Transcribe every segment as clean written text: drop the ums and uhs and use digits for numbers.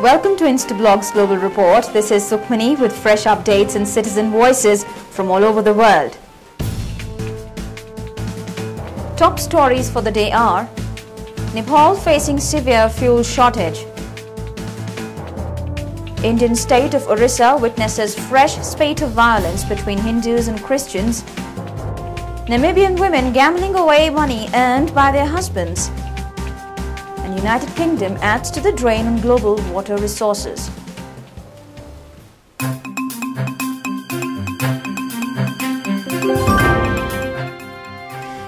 Welcome to Instablogs Global Report. This is Sukhmani with fresh updates and citizen voices from all over the world. Top stories for the day are: Nepal facing severe fuel shortage. Indian state of Orissa witnesses fresh spate of violence between Hindus and Christians. Namibian women gambling away money earned by their husbands. And United Kingdom adds to the drain on global water resources.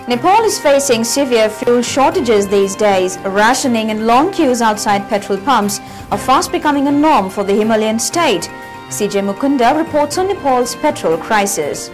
Nepal is facing severe fuel shortages these days. Rationing and long queues outside petrol pumps are fast becoming a norm for the Himalayan state. CJ Mukunda reports on Nepal's petrol crisis.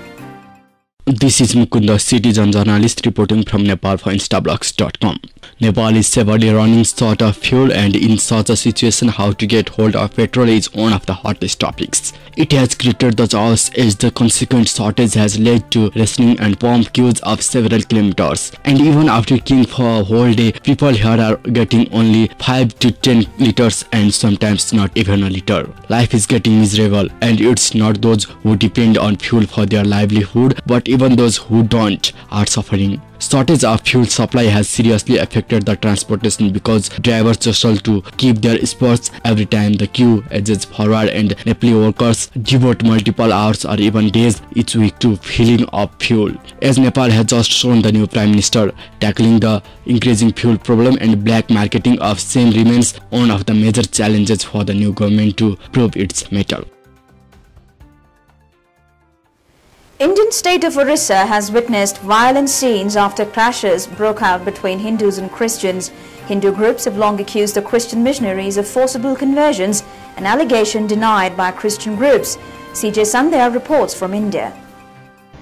This is Mukunda, citizen journalist reporting from Nepal for Instablogs.com. Nepal is severely running short of fuel, and in such a situation, how to get hold of petrol is one of the hottest topics. It has created the chaos as the consequent shortage has led to rationing and pump queues of several kilometers. And even after queuing for a whole day, people here are getting only 5 to 10 liters and sometimes not even a liter. Life is getting miserable, and it's not those who depend on fuel for their livelihood, but even those who don't are suffering. Shortage of fuel supply has seriously affected the transportation because drivers jostle to keep their spots every time the queue edges forward, and Nepali workers devote multiple hours or even days each week to filling up fuel. As Nepal has just shown the new Prime Minister, tackling the increasing fuel problem and black marketing of same remains one of the major challenges for the new government to prove its mettle. Indian state of Orissa has witnessed violent scenes after clashes broke out between Hindus and Christians. Hindu groups have long accused the Christian missionaries of forcible conversions, an allegation denied by Christian groups. CJ Sandhya reports from India.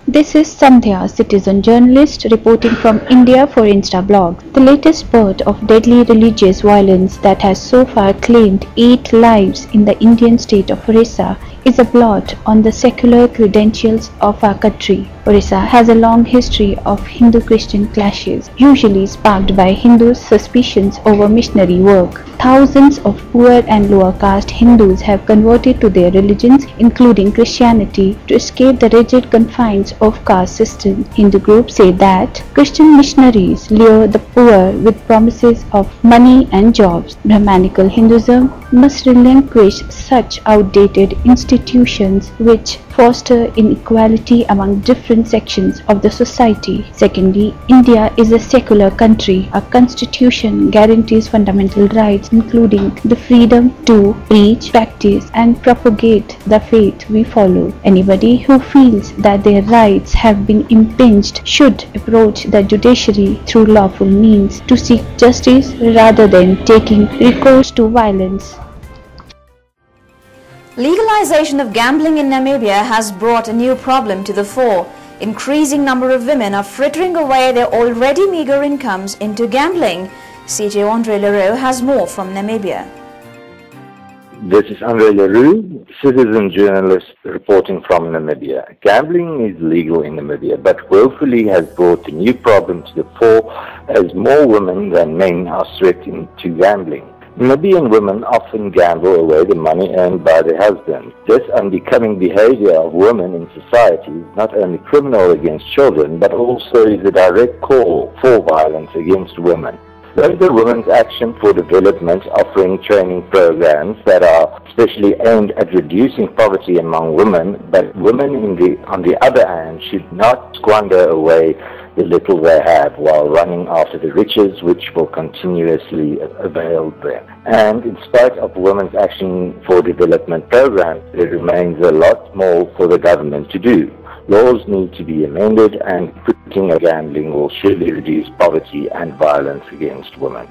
This is Sandhya, citizen journalist reporting from India for Instablogs. The latest spurt of deadly religious violence that has so far claimed 8 lives in the Indian state of Orissa is a blot on the secular credentials of our country. Orissa has a long history of Hindu-Christian clashes, usually sparked by Hindus' suspicions over missionary work. Thousands of poor and lower caste Hindus have converted to their religions, including Christianity, to escape the rigid confines of caste system. Hindu groups say that Christian missionaries lure the poor with promises of money and jobs. Brahmanical Hinduism must relinquish such outdated institutions which foster inequality among different sections of the society. Secondly, India is a secular country. Our constitution guarantees fundamental rights, including the freedom to preach, practice, and propagate the faith we follow. Anybody who feels that their rights have been impinged should approach the judiciary through lawful means to seek justice rather than taking recourse to violence. Legalization of gambling in Namibia has brought a new problem to the fore. Increasing number of women are frittering away their already meager incomes into gambling. CJ Andre Leroux has more from Namibia. This is Andre Leroux, citizen journalist reporting from Namibia. Gambling is legal in Namibia, but woefully has brought a new problem to the fore as more women than men are swept into gambling. Namibian women often gamble away the money earned by their husbands. This unbecoming behavior of women in society is not only criminal against children, but also is a direct call for violence against women. Though the Women's Action for Development offering training programs that are especially aimed at reducing poverty among women, but women on the other hand should not squander away the little they have while running after the riches which will continuously avail them. And in spite of Women's Action for Development programs, there remains a lot more for the government to do. Laws need to be amended, and quitting of gambling will surely reduce poverty and violence against women.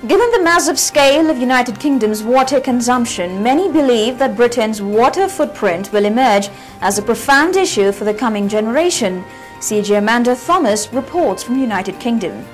Given the massive scale of United Kingdom's water consumption, many believe that Britain's water footprint will emerge as a profound issue for the coming generation. CJ Amanda Thomas reports from United Kingdom.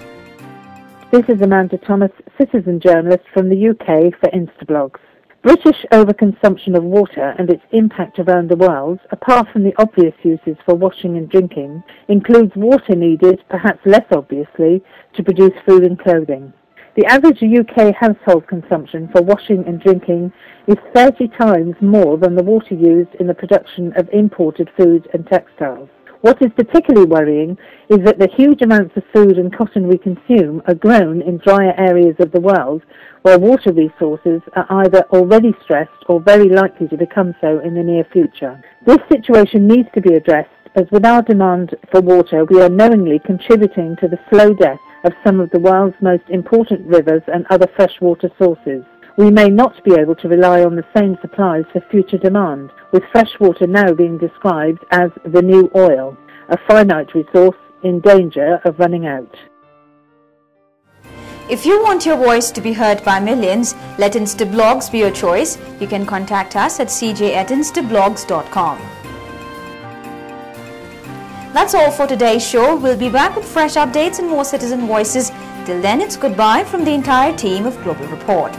This is Amanda Thomas, citizen journalist from the UK for Instablogs. British overconsumption of water and its impact around the world, apart from the obvious uses for washing and drinking, includes water needed, perhaps less obviously, to produce food and clothing. The average UK household consumption for washing and drinking is 30 times more than the water used in the production of imported food and textiles. What is particularly worrying is that the huge amounts of food and cotton we consume are grown in drier areas of the world where water resources are either already stressed or very likely to become so in the near future. This situation needs to be addressed, as with our demand for water we are knowingly contributing to the slow death of some of the world's most important rivers and other freshwater sources. We may not be able to rely on the same supplies for future demand, with freshwater now being described as the new oil, a finite resource in danger of running out. If you want your voice to be heard by millions, let Instablogs be your choice. You can contact us at cj@instablogs.com. That's all for today's show. We'll be back with fresh updates and more citizen voices. Till then, it's goodbye from the entire team of Global Report.